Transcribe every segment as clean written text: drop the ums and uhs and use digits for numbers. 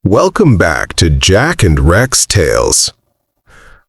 Welcome back to Jack and Rex Tales.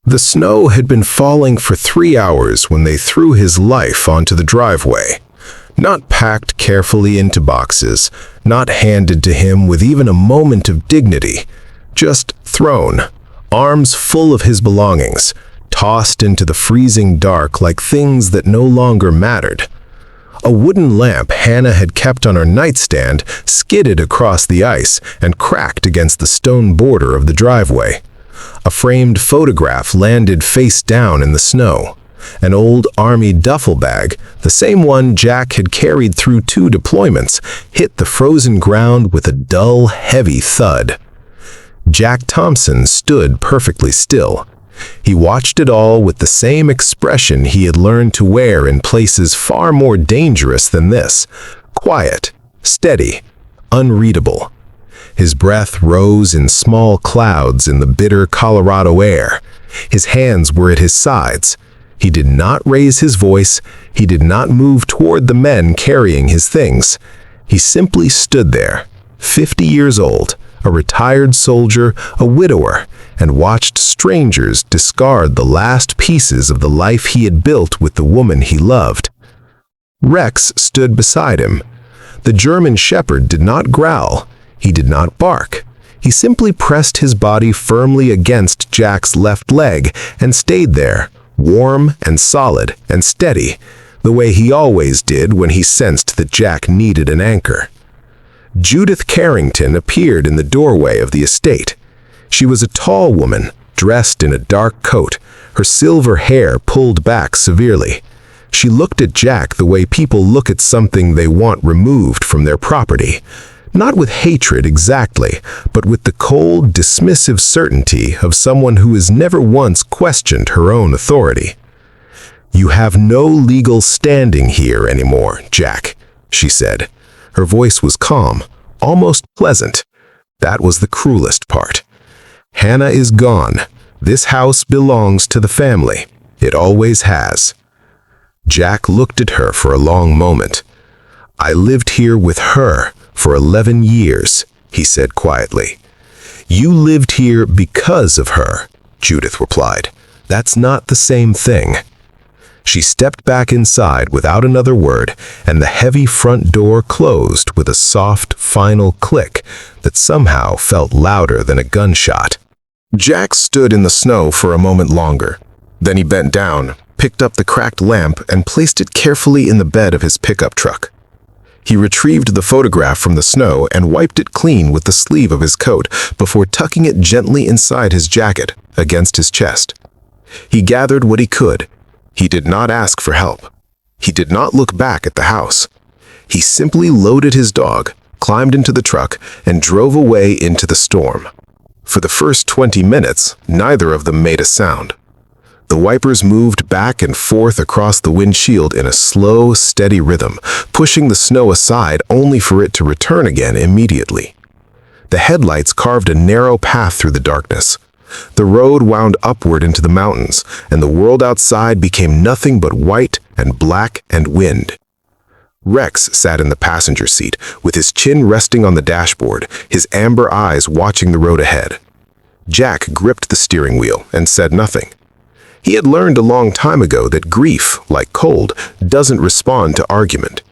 The snow had been falling for 3 hours when they threw his life onto the driveway. Not packed carefully into boxes, not handed to him with even a moment of dignity, just thrown, arms full of his belongings, tossed into the freezing dark like things that no longer mattered. A wooden lamp Hannah had kept on her nightstand skidded across the ice and cracked against the stone border of the driveway. A framed photograph landed face down in the snow. An old army duffel bag, the same one Jack had carried through 2 deployments, hit the frozen ground with a dull, heavy thud. Jack Thompson stood perfectly still. He watched it all with the same expression he had learned to wear in places far more dangerous than this: quiet, steady, unreadable. His breath rose in small clouds in the bitter Colorado air. His hands were at his sides. He did not raise his voice. He did not move toward the men carrying his things. He simply stood there, 50 years old, a retired soldier, a widower, and watched strangers discard the last pieces of the life he had built with the woman he loved. Rex stood beside him. The German shepherd did not growl. He did not bark. He simply pressed his body firmly against Jack's left leg and stayed there, warm and solid and steady, the way he always did when he sensed that Jack needed an anchor. Judith Carrington appeared in the doorway of the estate. She was a tall woman, dressed in a dark coat, her silver hair pulled back severely. She looked at Jack the way people look at something they want removed from their property. Not with hatred exactly, but with the cold, dismissive certainty of someone who has never once questioned her own authority. "You have no legal standing here anymore, Jack," she said. Her voice was calm, almost pleasant. That was the cruelest part. "Hannah is gone. This house belongs to the family. It always has." Jack looked at her for a long moment. "I lived here with her for 11 years, he said quietly. "You lived here because of her," Judith replied. "That's not the same thing." She stepped back inside without another word, and the heavy front door closed with a soft, final click that somehow felt louder than a gunshot. Jack stood in the snow for a moment longer. Then he bent down, picked up the cracked lamp, and placed it carefully in the bed of his pickup truck. He retrieved the photograph from the snow and wiped it clean with the sleeve of his coat before tucking it gently inside his jacket, against his chest. He gathered what he could. He did not ask for help. He did not look back at the house. He simply loaded his dog, climbed into the truck, and drove away into the storm. For the first 20 minutes, neither of them made a sound. The wipers moved back and forth across the windshield in a slow, steady rhythm, pushing the snow aside only for it to return again immediately. The headlights carved a narrow path through the darkness. The road wound upward into the mountains, and the world outside became nothing but white and black and wind. Rex sat in the passenger seat, with his chin resting on the dashboard, his amber eyes watching the road ahead. Jack gripped the steering wheel and said nothing. He had learned a long time ago that grief, like cold, doesn't respond to argument.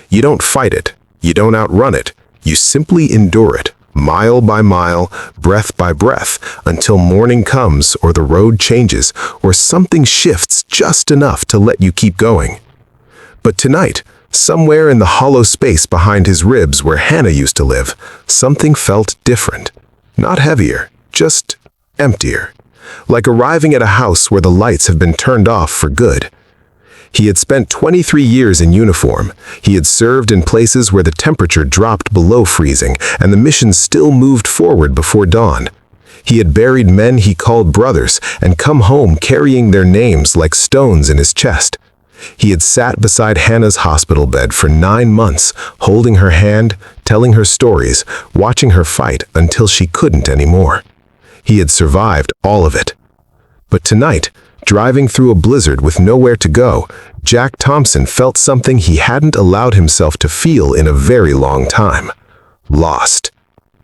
You don't fight it. You don't outrun it. You simply endure it, mile by mile, breath by breath, until morning comes or the road changes or something shifts just enough to let you keep going. But tonight, somewhere in the hollow space behind his ribs where Hannah used to live, something felt different. Not heavier, just emptier. Like arriving at a house where the lights have been turned off for good. He had spent 23 years in uniform. He had served in places where the temperature dropped below freezing, and the mission still moved forward before dawn. He had buried men he called brothers, and come home carrying their names like stones in his chest. He had sat beside Hannah's hospital bed for 9 months, holding her hand, telling her stories, watching her fight until she couldn't anymore. He had survived all of it. But tonight, driving through a blizzard with nowhere to go, Jack Thompson felt something he hadn't allowed himself to feel in a very long time. Lost.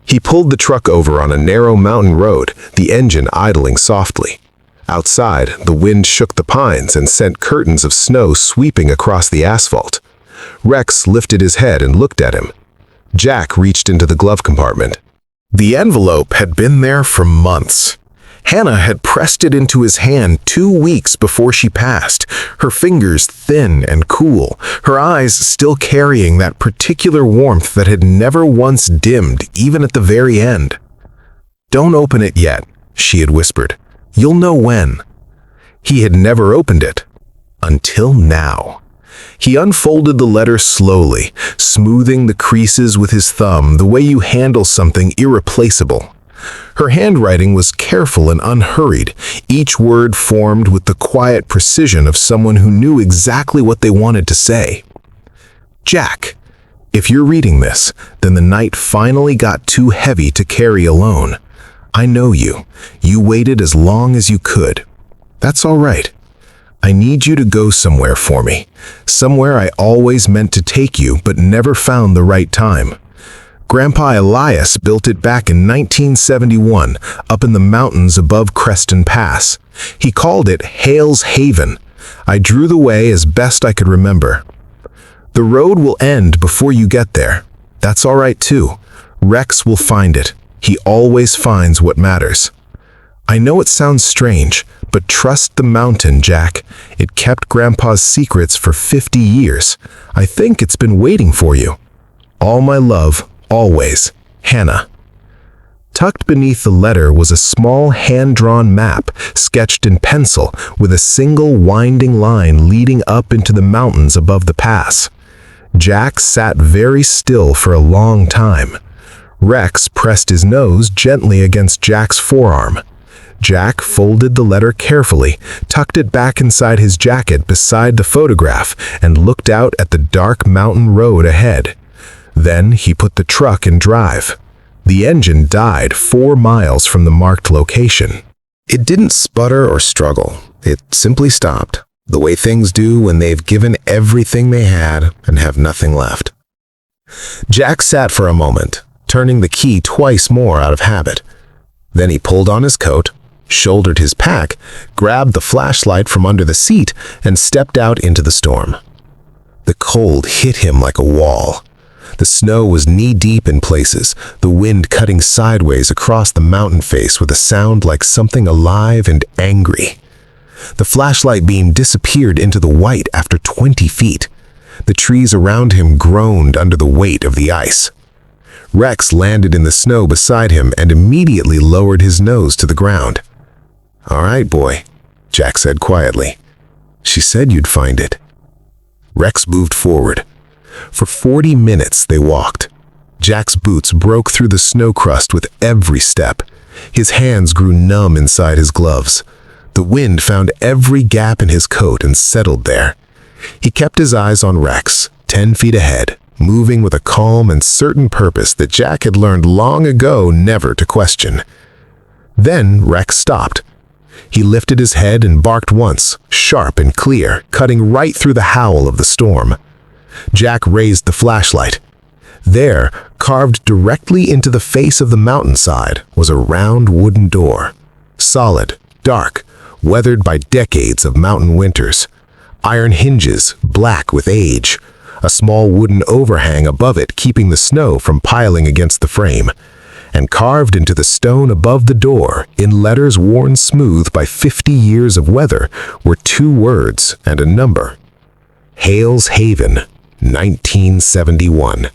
He pulled the truck over on a narrow mountain road, the engine idling softly. Outside, the wind shook the pines and sent curtains of snow sweeping across the asphalt. Rex lifted his head and looked at him. Jack reached into the glove compartment. The envelope had been there for months. Hannah had pressed it into his hand 2 weeks before she passed, her fingers thin and cool, her eyes still carrying that particular warmth that had never once dimmed, even at the very end. "Don't open it yet," she had whispered. "You'll know when." He had never opened it. Until now. He unfolded the letter slowly, smoothing the creases with his thumb the way you handle something irreplaceable. Her handwriting was careful and unhurried, each word formed with the quiet precision of someone who knew exactly what they wanted to say. "Jack, if you're reading this, then the night finally got too heavy to carry alone. I know you. You waited as long as you could. That's all right. I need you to go somewhere for me. Somewhere I always meant to take you, but never found the right time. Grandpa Elias built it back in 1971, up in the mountains above Creston Pass. He called it Hale's Haven. I drew the way as best I could remember. The road will end before you get there. That's all right too. Rex will find it. He always finds what matters. I know it sounds strange, but trust the mountain, Jack. It kept Grandpa's secrets for 50 years. I think it's been waiting for you. All my love, always, Hannah." Tucked beneath the letter was a small hand-drawn map, sketched in pencil, with a single winding line leading up into the mountains above the pass. Jack sat very still for a long time. Rex pressed his nose gently against Jack's forearm. Jack folded the letter carefully, tucked it back inside his jacket beside the photograph, and looked out at the dark mountain road ahead. Then he put the truck in drive. The engine died 4 miles from the marked location. It didn't sputter or struggle. It simply stopped, the way things do when they've given everything they had and have nothing left. Jack sat for a moment, turning the key twice more out of habit. Then he pulled on his coat, shouldered his pack, grabbed the flashlight from under the seat, and stepped out into the storm. The cold hit him like a wall. The snow was knee-deep in places, the wind cutting sideways across the mountain face with a sound like something alive and angry. The flashlight beam disappeared into the white after 20 feet. The trees around him groaned under the weight of the ice. Rex landed in the snow beside him and immediately lowered his nose to the ground. "All right, boy," Jack said quietly. "She said you'd find it." Rex moved forward. For 40 minutes they walked. Jack's boots broke through the snow crust with every step. His hands grew numb inside his gloves. The wind found every gap in his coat and settled there. He kept his eyes on Rex, 10 feet ahead, moving with a calm and certain purpose that Jack had learned long ago never to question. Then Rex stopped. He lifted his head and barked once, sharp and clear, cutting right through the howl of the storm. Jack raised the flashlight. There, carved directly into the face of the mountainside, was a round wooden door. Solid, dark, weathered by decades of mountain winters. Iron hinges, black with age. A small wooden overhang above it keeping the snow from piling against the frame. And carved into the stone above the door, in letters worn smooth by 50 years of weather, were 2 words and a number. Hale's Haven, 1971.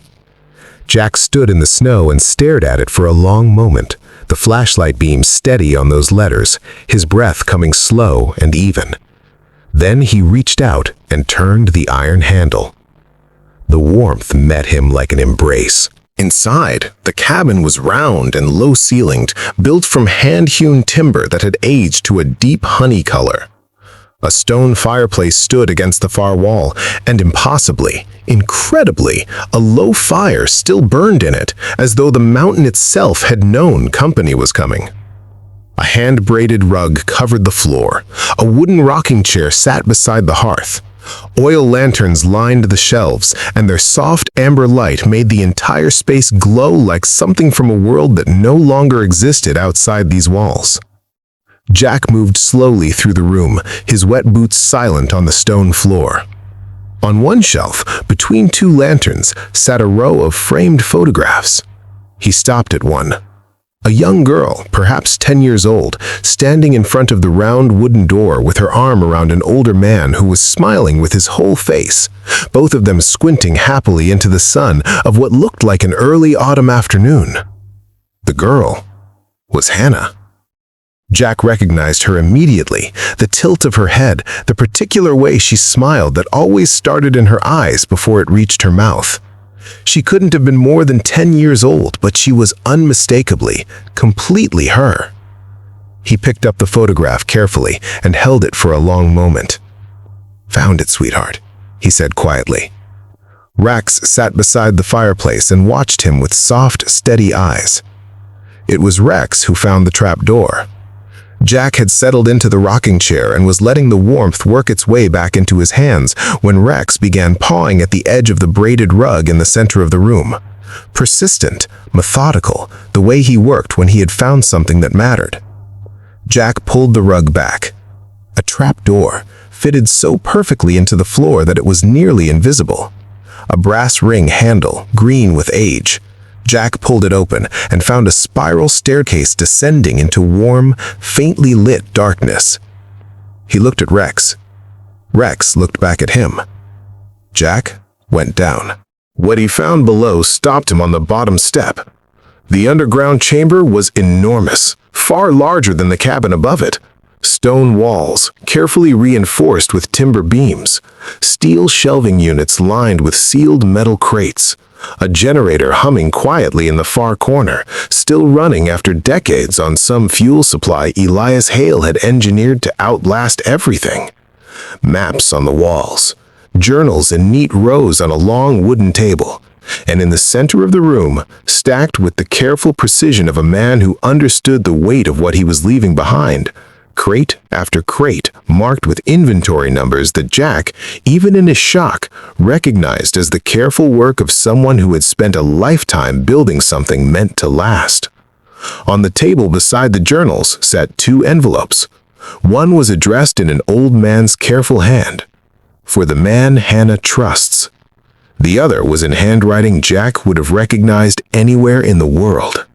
Jack stood in the snow and stared at it for a long moment, the flashlight beam steady on those letters, his breath coming slow and even. Then he reached out and turned the iron handle. The warmth met him like an embrace. Inside, the cabin was round and low-ceilinged, built from hand-hewn timber that had aged to a deep honey color. A stone fireplace stood against the far wall, and impossibly, incredibly, a low fire still burned in it, as though the mountain itself had known company was coming. A hand-braided rug covered the floor. A wooden rocking chair sat beside the hearth. Oil lanterns lined the shelves, and their soft amber light made the entire space glow like something from a world that no longer existed outside these walls. Jack moved slowly through the room, his wet boots silent on the stone floor. On one shelf, between two lanterns, sat a row of framed photographs. He stopped at one. A young girl, perhaps 10 years old, standing in front of the round wooden door with her arm around an older man who was smiling with his whole face, both of them squinting happily into the sun of what looked like an early autumn afternoon. The girl was Hannah. Jack recognized her immediately, the tilt of her head, the particular way she smiled that always started in her eyes before it reached her mouth. She couldn't have been more than 10 years old, but she was unmistakably, completely her. He picked up the photograph carefully and held it for a long moment. "Found it, sweetheart," he said quietly. Rex sat beside the fireplace and watched him with soft, steady eyes. It was Rex who found the trap door. Jack had settled into the rocking chair and was letting the warmth work its way back into his hands when Rex began pawing at the edge of the braided rug in the center of the room. Persistent, methodical, the way he worked when he had found something that mattered. Jack pulled the rug back. A trap door, fitted so perfectly into the floor that it was nearly invisible. A brass ring handle, green with age. Jack pulled it open and found a spiral staircase descending into warm, faintly lit darkness. He looked at Rex. Rex looked back at him. Jack went down. What he found below stopped him on the bottom step. The underground chamber was enormous, far larger than the cabin above it. Stone walls, carefully reinforced with timber beams. Steel shelving units lined with sealed metal crates. A generator humming quietly in the far corner, still running after decades on some fuel supply Elias Hale had engineered to outlast everything. Maps on the walls, journals in neat rows on a long wooden table, and in the center of the room, stacked with the careful precision of a man who understood the weight of what he was leaving behind, crate after crate marked with inventory numbers that Jack, even in his shock, recognized as the careful work of someone who had spent a lifetime building something meant to last. On the table beside the journals sat two envelopes. One was addressed in an old man's careful hand, "For the man Hannah trusts." The other was in handwriting Jack would have recognized anywhere in the world.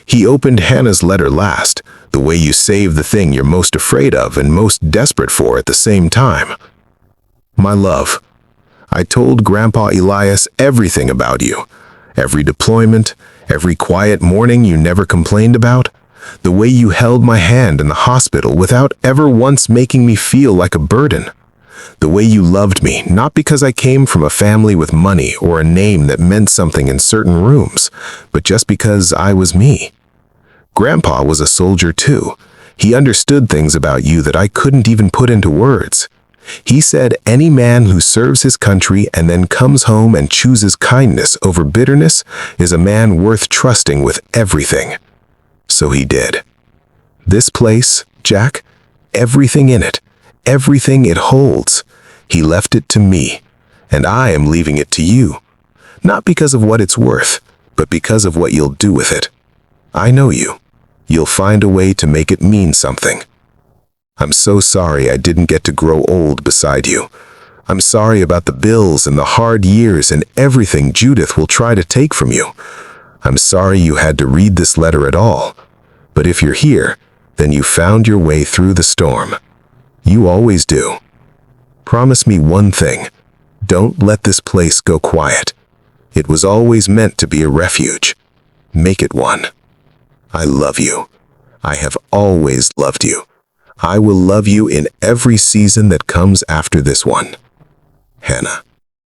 He opened Hannah's letter last, the way you save the thing you're most afraid of and most desperate for at the same time. "My love, I told Grandpa Elias everything about you. Every deployment, every quiet morning you never complained about. The way you held my hand in the hospital without ever once making me feel like a burden. The way you loved me, not because I came from a family with money or a name that meant something in certain rooms, but just because I was me. Grandpa was a soldier too. He understood things about you that I couldn't even put into words. He said any man who serves his country and then comes home and chooses kindness over bitterness is a man worth trusting with everything. So he did. This place, Jack, everything in it, everything it holds, he left it to me, and I am leaving it to you. Not because of what it's worth, but because of what you'll do with it. I know you. You'll find a way to make it mean something. I'm so sorry I didn't get to grow old beside you. I'm sorry about the bills and the hard years and everything Judith will try to take from you. I'm sorry you had to read this letter at all. But if you're here, then you found your way through the storm. You always do. Promise me one thing. Don't let this place go quiet. It was always meant to be a refuge. Make it one. I love you. I have always loved you. I will love you in every season that comes after this one. Hannah.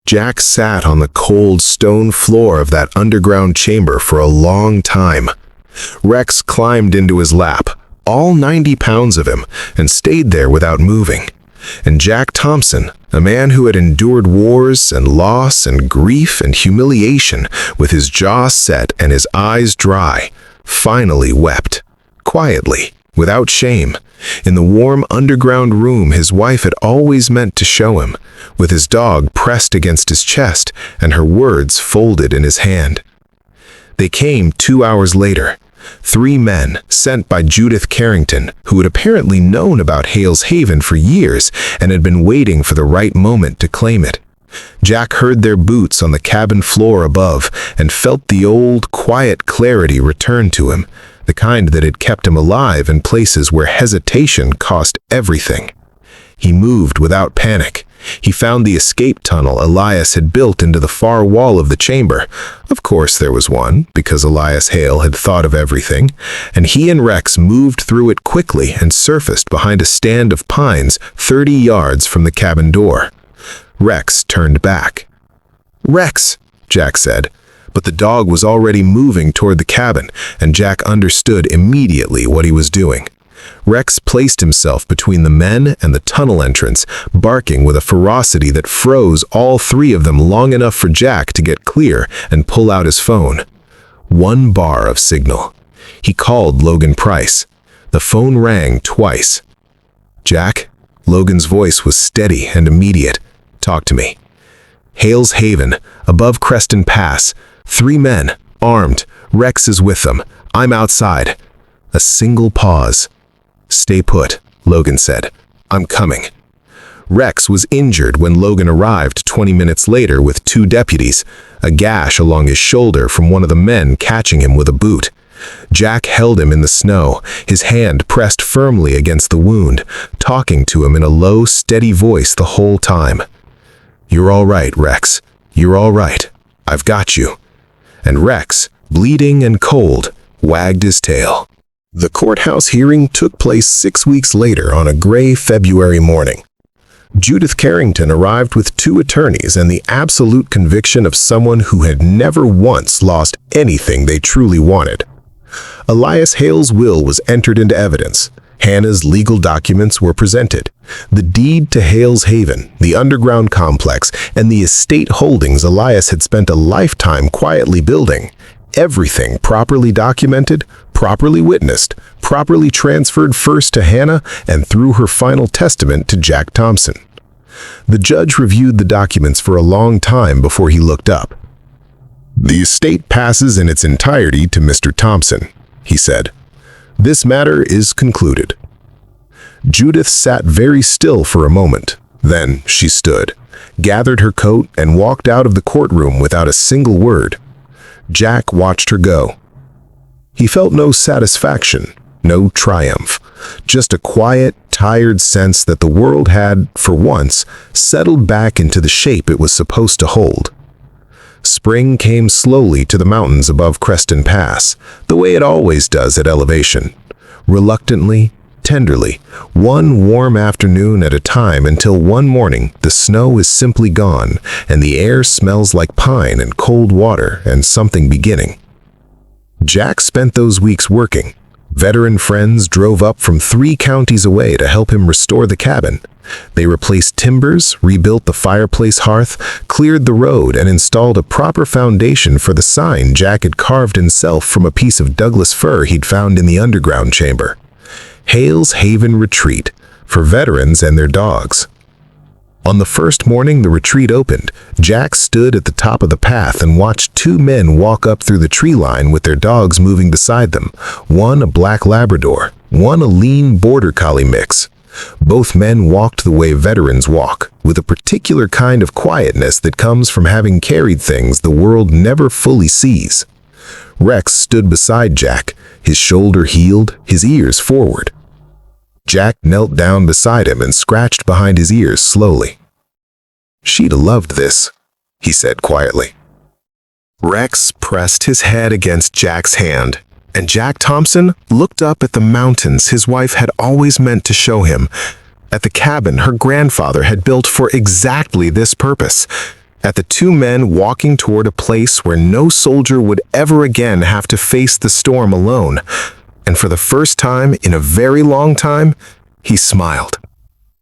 Jack sat on the cold stone floor of that underground chamber for a long time. Rex climbed into his lap, all 90 pounds of him, and stayed there without moving. And Jack Thompson, a man who had endured wars and loss and grief and humiliation with his jaw set and his eyes dry, finally wept, quietly, without shame, in the warm underground room his wife had always meant to show him, with his dog pressed against his chest and her words folded in his hand. They came 2 hours later. 3 men, sent by Judith Carrington, who had apparently known about Hales Haven for years and had been waiting for the right moment to claim it. Jack heard their boots on the cabin floor above and felt the old, quiet clarity return to him, the kind that had kept him alive in places where hesitation cost everything. He moved without panic. He found the escape tunnel Elias had built into the far wall of the chamber. Of course there was one, because Elias Hale had thought of everything, and he and Rex moved through it quickly and surfaced behind a stand of pines 30 yards from the cabin door. Rex turned back. "Rex," Jack said, but the dog was already moving toward the cabin, and Jack understood immediately what he was doing. Rex placed himself between the men and the tunnel entrance, barking with a ferocity that froze all 3 of them long enough for Jack to get clear and pull out his phone. 1 bar of signal. He called Logan Price. The phone rang twice. "Jack?" Logan's voice was steady and immediate. "Talk to me." "Hales Haven, above Creston Pass. 3 men, armed. Rex is with them. I'm outside." A single pause. "Stay put," Logan said. "I'm coming." Rex was injured when Logan arrived 20 minutes later with 2 deputies, a gash along his shoulder from one of the men catching him with a boot. Jack held him in the snow, his hand pressed firmly against the wound, talking to him in a low, steady voice the whole time. "You're all right, Rex. You're all right. I've got you." And Rex, bleeding and cold, wagged his tail. The courthouse hearing took place 6 weeks later on a gray February morning. Judith Carrington arrived with 2 attorneys and the absolute conviction of someone who had never once lost anything they truly wanted. Elias Hale's will was entered into evidence. Hannah's legal documents were presented. The deed to Hales Haven, the underground complex, and the estate holdings Elias had spent a lifetime quietly building. Everything properly documented, properly witnessed, properly transferred first to Hannah and through her final testament to Jack Thompson. The judge reviewed the documents for a long time before he looked up. "The estate passes in its entirety to Mr. Thompson," he said. "This matter is concluded." Judith sat very still for a moment. Then she stood, gathered her coat, and walked out of the courtroom without a single word. Jack watched her go. He felt no satisfaction, no triumph, just a quiet, tired sense that the world had, for once, settled back into the shape it was supposed to hold. Spring came slowly to the mountains above Creston Pass, the way it always does at elevation. Reluctantly, tenderly, one warm afternoon at a time until one morning the snow is simply gone and the air smells like pine and cold water and something beginning. Jack spent those weeks working. Veteran friends drove up from 3 counties away to help him restore the cabin. They replaced timbers, rebuilt the fireplace hearth, cleared the road, and installed a proper foundation for the sign Jack had carved himself from a piece of Douglas fir he'd found in the underground chamber. Hales Haven Retreat, for veterans and their dogs. On the first morning the retreat opened, Jack stood at the top of the path and watched 2 men walk up through the tree line with their dogs moving beside them, one a black Labrador, one a lean border collie mix. Both men walked the way veterans walk, with a particular kind of quietness that comes from having carried things the world never fully sees. Rex stood beside Jack, his shoulder heeled, his ears forward. Jack knelt down beside him and scratched behind his ears slowly. "She'd have loved this," he said quietly. Rex pressed his head against Jack's hand, and Jack Thompson looked up at the mountains his wife had always meant to show him, at the cabin her grandfather had built for exactly this purpose, at the 2 men walking toward a place where no soldier would ever again have to face the storm alone. And for the first time in a very long time, he smiled.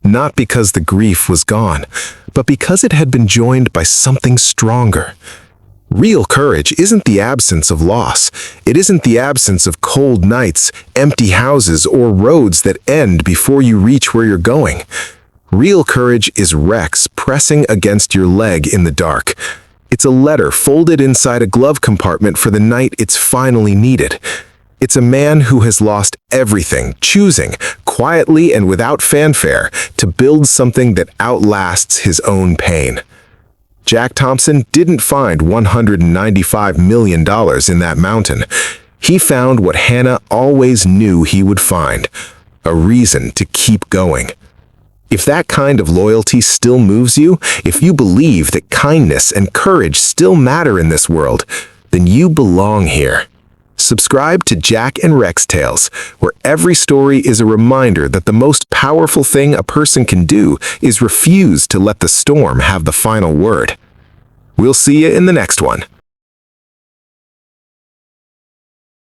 Not because the grief was gone, but because it had been joined by something stronger. Real courage isn't the absence of loss. It isn't the absence of cold nights, empty houses, or roads that end before you reach where you're going. Real courage is Rex pressing against your leg in the dark. It's a letter folded inside a glove compartment for the night it's finally needed. It's a man who has lost everything, choosing, quietly and without fanfare, to build something that outlasts his own pain. Jack Thompson didn't find $195 million in that mountain. He found what Hannah always knew he would find: a reason to keep going. If that kind of loyalty still moves you, if you believe that kindness and courage still matter in this world, then you belong here. Subscribe to Jack and Rex Tales, where every story is a reminder that the most powerful thing a person can do is refuse to let the storm have the final word. We'll see you in the next one.